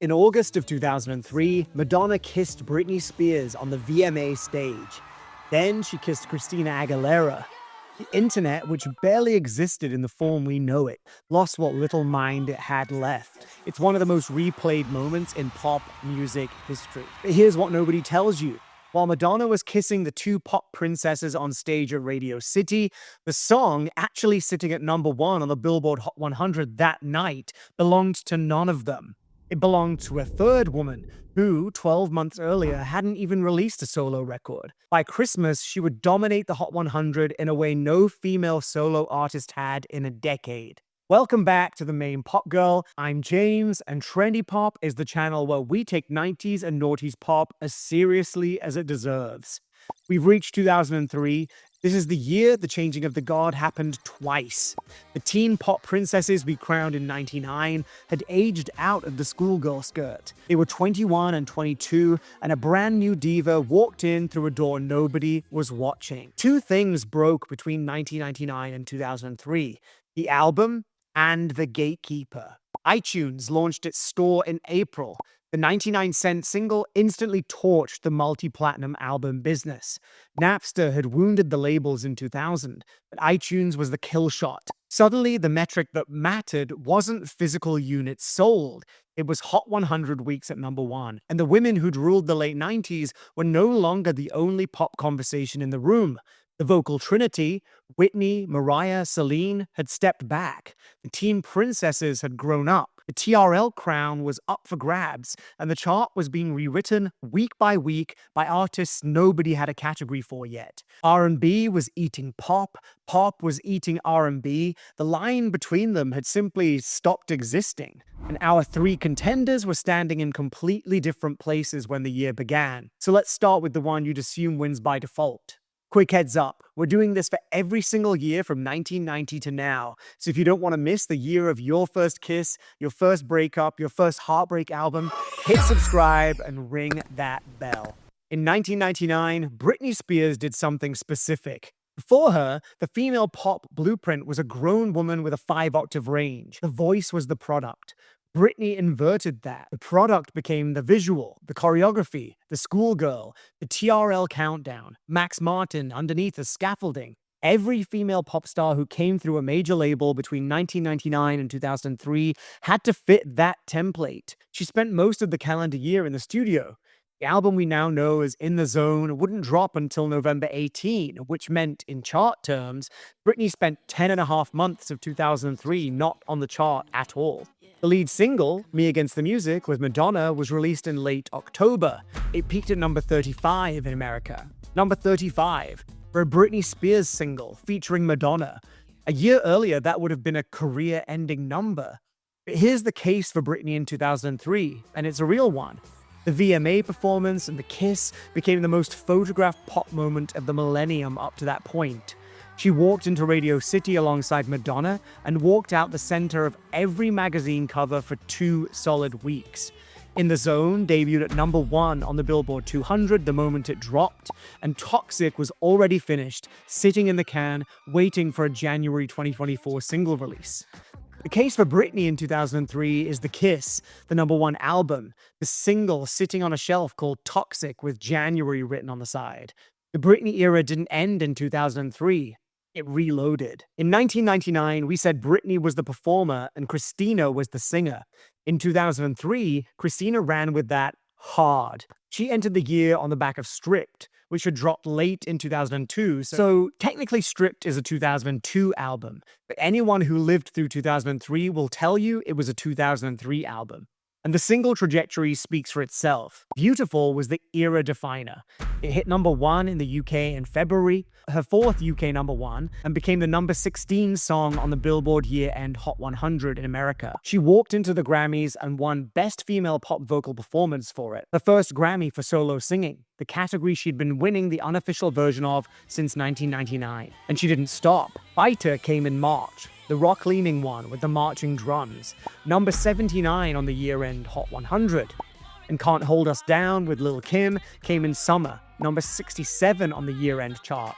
In August of 2003, Madonna kissed Britney Spears on the VMA stage. Then she kissed Christina Aguilera. The internet, which barely existed in the form we know it, lost what little mind it had left. It's one of the most replayed moments in pop music history. But here's what nobody tells you. While Madonna was kissing the two pop princesses on stage at Radio City, the song, actually sitting at #1 on the Billboard Hot 100 that night, belonged to none of them. It belonged to a third woman who, 12 months earlier, hadn't even released a solo record. By Christmas, she would dominate the Hot 100 in a way no female solo artist had in a decade. Welcome back to the main Pop Girl. I'm James, and TrendyPop is the channel where we take 90s and noughties pop as seriously as it deserves. We've reached 2003. This is the year the changing of the guard happened twice. The teen pop princesses we crowned in '99 had aged out of the schoolgirl skirt. They were 21 and 22, and a brand new diva walked in through a door nobody was watching. Two things broke between 1999 and 2003: the album and the gatekeeper. iTunes launched its store in April. The 99-cent single instantly torched the multi-platinum album business. Napster had wounded the labels in 2000, but iTunes was the kill shot. Suddenly, the metric that mattered wasn't physical units sold. It was Hot 100 weeks at #1. And the women who'd ruled the late 90s were no longer the only pop conversation in the room. The vocal trinity, Whitney, Mariah, Celine, had stepped back. The teen princesses had grown up. The TRL crown was up for grabs, and the chart was being rewritten week by week by artists nobody had a category for yet. R&B was eating pop, pop was eating R&B. The line between them had simply stopped existing. And our three contenders were standing in completely different places when the year began. So let's start with the one you'd assume wins by default. Quick heads up, we're doing this for every single year from 1990 to now. So if you don't want to miss the year of your first kiss, your first breakup, your first heartbreak album, hit subscribe and ring that bell. In 1999, Britney Spears did something specific. Before her, the female pop blueprint was a grown woman with a 5-octave range. The voice was the product. Britney inverted that. The product became the visual, the choreography, the schoolgirl, the TRL countdown, Max Martin underneath the scaffolding. Every female pop star who came through a major label between 1999 and 2003 had to fit that template. She spent most of the calendar year in the studio. The album we now know as In the Zone wouldn't drop until November 18, which meant, in chart terms, Britney spent 10.5 months of 2003 not on the chart at all. The lead single, Me Against the Music, with Madonna, was released in late October. It peaked at number 35 in America. Number 35 for a Britney Spears single featuring Madonna. A year earlier, that would have been a career-ending number. But here's the case for Britney in 2003, and it's a real one. The VMA performance and the kiss became the most photographed pop moment of the millennium up to that point. She walked into Radio City alongside Madonna and walked out the center of every magazine cover for 2 solid weeks. In the Zone debuted at #1 on the Billboard 200 the moment it dropped, and Toxic was already finished, sitting in the can, waiting for a January 2024 single release. The case for Britney in 2003 is The Kiss, the #1 album, the single sitting on a shelf called Toxic with January written on the side. The Britney era didn't end in 2003. It reloaded. In 1999, we said Britney was the performer and Christina was the singer. In 2003, Christina ran with that hard. She entered the year on the back of Stripped, which had dropped late in 2002, so technically Stripped is a 2002 album, but anyone who lived through 2003 will tell you it was a 2003 album. And the single trajectory speaks for itself. Beautiful was the era definer. It hit #1 in the UK in February, her 4th UK #1, and became the number 16 song on the Billboard year-end Hot 100 in America. She walked into the Grammys and won Best Female Pop Vocal Performance for it, her first Grammy for solo singing, the category she'd been winning the unofficial version of since 1999. And she didn't stop. Fighter came in March, the rock-leaning one with the marching drums, number 79 on the year-end Hot 100. And Can't Hold Us Down with Lil' Kim came in summer, number 67 on the year-end chart.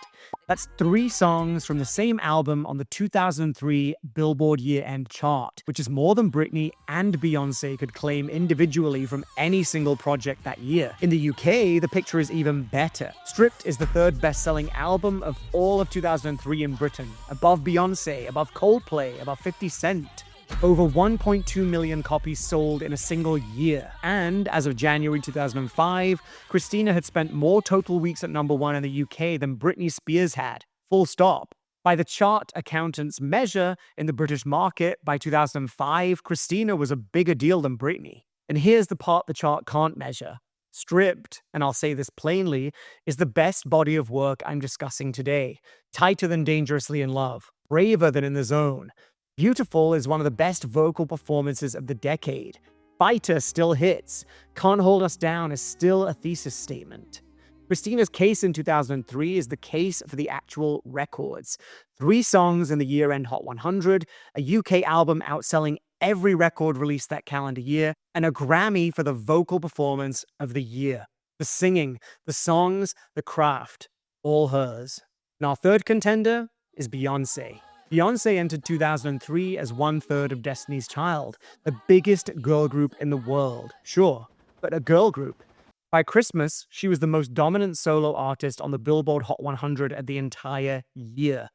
That's 3 songs from the same album on the 2003 Billboard year-end chart, which is more than Britney and Beyoncé could claim individually from any single project that year. In the UK, the picture is even better. Stripped is the 3rd best-selling album of all of 2003 in Britain, above Beyoncé, above Coldplay, above 50 Cent. Over 1.2 million copies sold in a single year. And as of January 2005, Christina had spent more total weeks at #1 in the UK than Britney Spears had. Full stop. By the chart accountants' measure in the British market, by 2005, Christina was a bigger deal than Britney. And here's the part the chart can't measure. Stripped, and I'll say this plainly, is the best body of work I'm discussing today. Tighter than Dangerously in Love. Braver than In the Zone. Beautiful is one of the best vocal performances of the decade. Fighter still hits. Can't Hold Us Down is still a thesis statement. Christina's case in 2003 is the case for the actual records. 3 songs in the year-end Hot 100, a UK album outselling every record released that calendar year, and a Grammy for the vocal performance of the year. The singing, the songs, the craft, all hers. And our 3rd contender is Beyoncé. Beyoncé entered 2003 as 1/3 of Destiny's Child, the biggest girl group in the world. Sure, but a girl group. By Christmas, she was the most dominant solo artist on the Billboard Hot 100 at the entire year.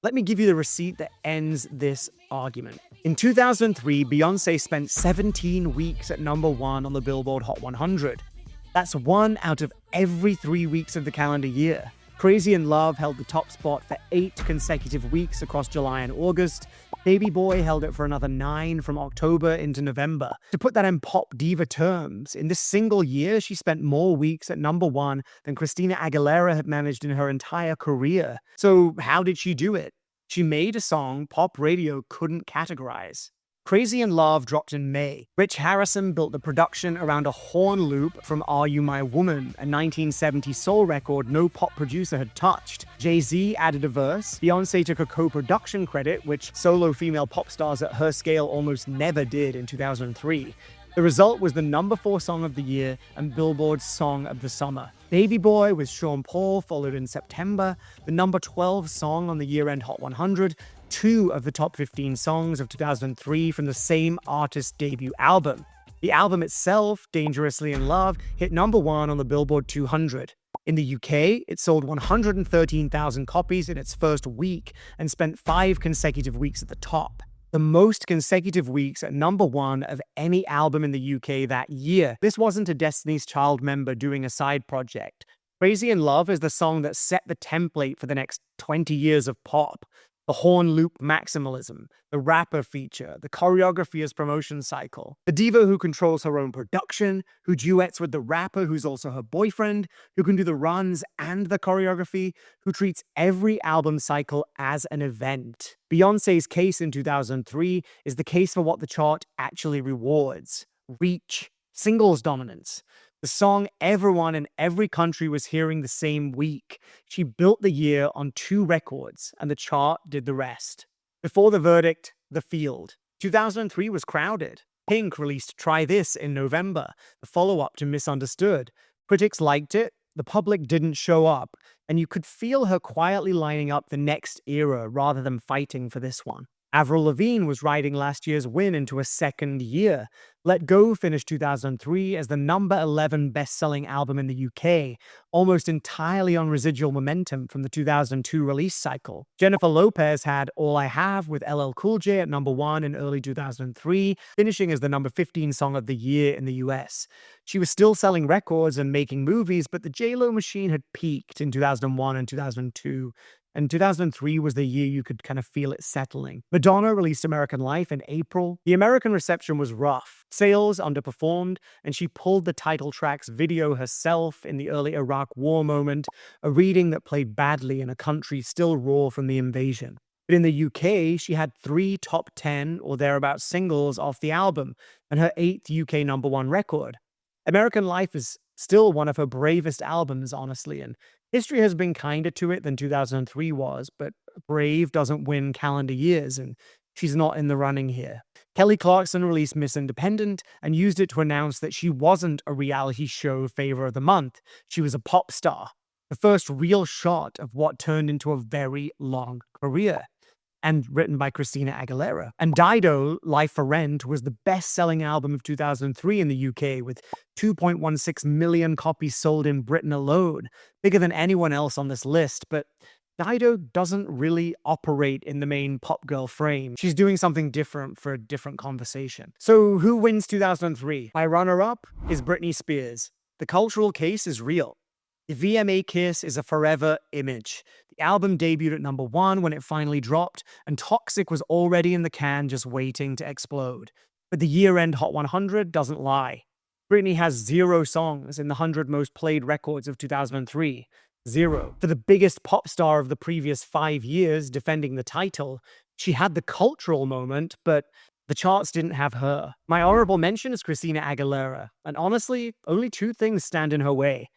Let me give you the receipt that ends this argument. In 2003, Beyoncé spent 17 weeks at #1 on the Billboard Hot 100. That's 1 out of every 3 weeks of the calendar year. Crazy in Love held the top spot for 8 consecutive weeks across July and August. Baby Boy held it for another 9 from October into November. To put that in pop diva terms, in this single year, she spent more weeks at #1 than Christina Aguilera had managed in her entire career. So how did she do it? She made a song pop radio couldn't categorize. Crazy in Love dropped in May. Rich Harrison built the production around a horn loop from Are You My Woman, a 1970 soul record no pop producer had touched. Jay-Z added a verse. Beyoncé took a co-production credit, which solo female pop stars at her scale almost never did in 2003. The result was the #4 song of the year and Billboard's Song of the Summer. Baby Boy with Sean Paul followed in September, the #12 song on the year-end Hot 100, 2 of the top 15 songs of 2003 from the same artist's debut album. The album itself, Dangerously in Love, hit #1 on the Billboard 200. In the UK, it sold 113,000 copies in its first week and spent 5 consecutive weeks at the top. The most consecutive weeks at #1 of any album in the UK that year. This wasn't a Destiny's Child member doing a side project. Crazy in Love is the song that set the template for the next 20 years of pop. The horn loop maximalism, the rapper feature, the choreography as promotion cycle. The diva who controls her own production, who duets with the rapper who's also her boyfriend, who can do the runs and the choreography, who treats every album cycle as an event. Beyoncé's case in 2003 is the case for what the chart actually rewards. Reach, singles dominance. The song everyone in every country was hearing the same week. She built the year on 2 records, and the chart did the rest. Before the verdict, the field. 2003 was crowded. Pink released Try This in November, the follow-up to Missundaztood. Critics liked it, the public didn't show up, and you could feel her quietly lining up the next era rather than fighting for this one. Avril Lavigne was riding last year's win into a second year. Let Go finished 2003 as the #11 best-selling album in the UK, almost entirely on residual momentum from the 2002 release cycle. Jennifer Lopez had All I Have with LL Cool J at #1 in early 2003, finishing as the #15 song of the year in the US. She was still selling records and making movies, but the J-Lo machine had peaked in 2001 and 2002. And 2003 was the year you could kind of feel it settling. Madonna released American Life in April. The American reception was rough. Sales underperformed, and she pulled the title track's video herself in the early Iraq War moment, a reading that played badly in a country still raw from the invasion. But in the UK, she had 3 top 10 or thereabouts singles off the album, and her 8th UK #1 record. American Life is still one of her bravest albums, honestly, and history has been kinder to it than 2003 was, but brave doesn't win calendar years, and she's not in the running here. Kelly Clarkson released Miss Independent and used it to announce that she wasn't a reality show favor of the month. She was a pop star. the first real shot of what turned into a very long career, and written by Christina Aguilera. And Dido Life for Rent was the best-selling album of 2003 in the UK, with 2.16 million copies sold in Britain alone, bigger than anyone else on this list. But Dido doesn't really operate in the main pop girl frame. She's doing something different for a different conversation. So who wins 2003? My runner-up is Britney Spears. The cultural case is real. The VMA Kiss is a forever image. The album debuted at #1 when it finally dropped, and Toxic was already in the can just waiting to explode. But the year-end Hot 100 doesn't lie. Britney has 0 songs in the 100 most played records of 2003. 0. For the biggest pop star of the previous 5 years defending the title, she had the cultural moment, but the charts didn't have her. My honorable mention is Christina Aguilera, and honestly, only 2 things stand in her way.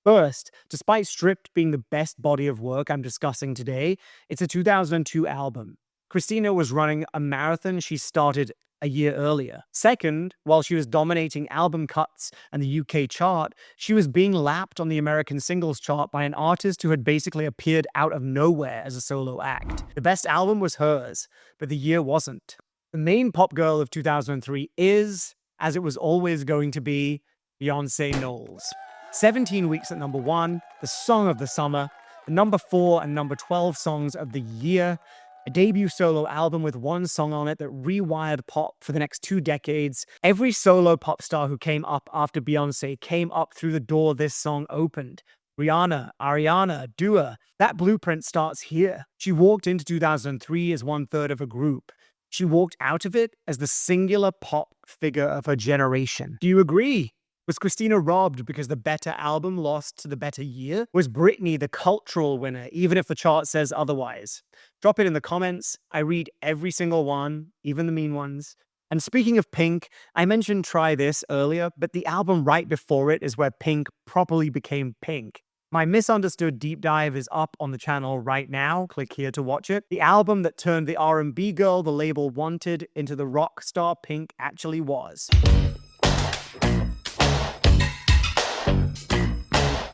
First, despite Stripped being the best body of work I'm discussing today, it's a 2002 album. Christina was running a marathon she started a year earlier. Second, while she was dominating album cuts and the UK chart, she was being lapped on the American singles chart by an artist who had basically appeared out of nowhere as a solo act. The best album was hers, but the year wasn't. The main pop girl of 2003 is, as it was always going to be, Beyonce Knowles. 17 weeks at #1, the song of the summer, the #4 and #12 songs of the year, a debut solo album with 1 song on it that rewired pop for the next 2 decades. Every solo pop star who came up after Beyonce came up through the door this song opened. Rihanna, Ariana, Dua, that blueprint starts here. She walked into 2003 as 1/3 of a group. She walked out of it as the singular pop figure of her generation. Do you agree? Was Christina robbed because the better album lost to the better year? Was Britney the cultural winner, even if the chart says otherwise? Drop it in the comments. I read every single one, even the mean ones. And speaking of Pink, I mentioned Try This earlier, but the album right before it is where Pink properly became Pink. My Missundaztood deep dive is up on the channel right now. Click here to watch it. The album that turned the R&B girl the label wanted into the rock star Pink actually was.